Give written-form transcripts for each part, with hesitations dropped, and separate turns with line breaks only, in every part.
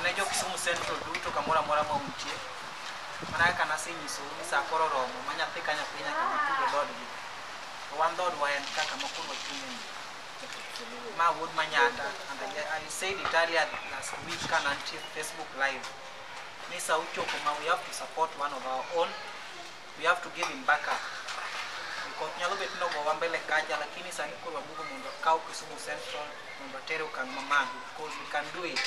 ne jo Kisumu Central duto kamora mora ma untie mana kana sinyiso ni sa koro romo ma nyathi ka nyathi nyaka tudo dodgi to wan dod waen kaka makuru chunye ma wood manyata, and I said it earlier last week and until Facebook live ni sa uchoko ma we have to support one of our own, we have to give him backup because nyalo bet no go wambele kaja lakini sani kuru wabugo mundo kau Kisumu Central mundo tere ukang mamangu because we can do it.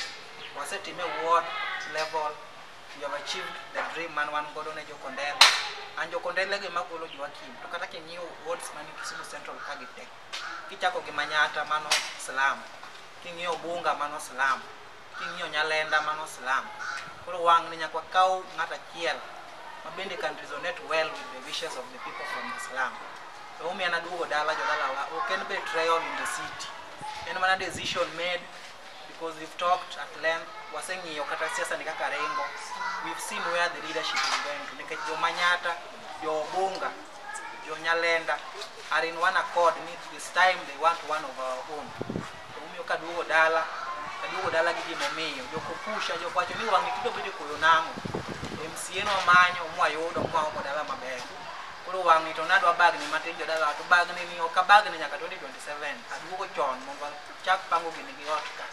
Wasetime ward level, we have achieved the dream man one godo ne jokondele and jokondele ge magolo Joakim to kata ke new wards mani Kisumu Central kagite kichako gi Manyata mano Islam, king'iyo Bunga mano Islam, king'iyo Nyalenda mano Islam. Koro wang ni nyakwa kau ngata kiel mabende can resonate well with the wishes of the people from Islam. So umi anadugo dala jodala wa can be betrayal in the city and mana decision made because we've talked at length. Wasengiyo kata siasa ni kaka rengo, we've seen where the leadership is going to. Like jo Manyata, jo Bunga, jo Nyalenda are in one accord. This time they want one of our own. So umi okadugo dala gigi momiyo jo kupusha jo kwacho ni wangi kido bidi kuyonango MCA no manyo mwayodo mwa dala maber. Koro wangi to nadwa bag ni matin jo dala to bag ni okabag ni nyaka 2027 adugo chon mondo chak pango gini gi otka.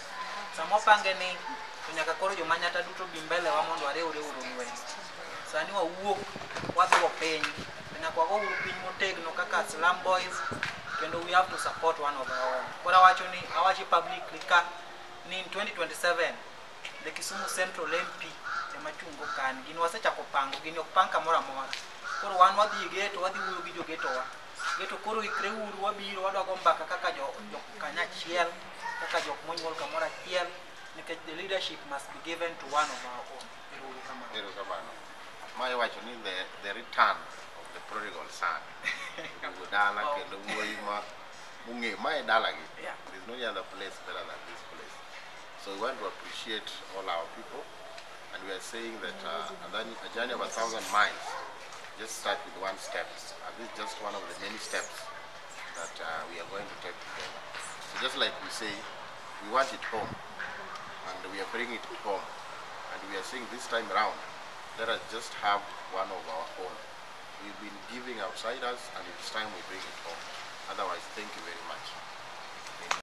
Samo pange ni nyaka koro jo Manyata duto bimbele wa mondo areure urunwe. Sani wa wuok wadho piny nyaka wa uru piny motegno kaka Slum Boys, kendo we have to support one of our own. Kora wacho ni awachi publicly ka ni in 2027 the Kisumu Central MP emachungo kan gin wasechako pango gin ok pang kamora mora. Koro wan wadhi geto wadhi wuyo gi jo geto wa geto koro ikre uru wabiro wadwago mbaka kaka jo kanyachiel kaka jok monyuol kamora chiel because the leadership must be given to one of our own.
My watch on the return of the prodigal son. Dala kendo wuoyi ma munge my dalagi. There's no other place better than this place. So we want to appreciate all our people, and we are saying that a journey of 1,000 miles just start with one step. And this is just one of the many steps that we are going to take together. So just like we say, we want it home, and we are bringing it home, and we are saying this time around, let us just have one of our own. We've been giving outsiders, and it's time we bring it home. Otherwise, thank you very much.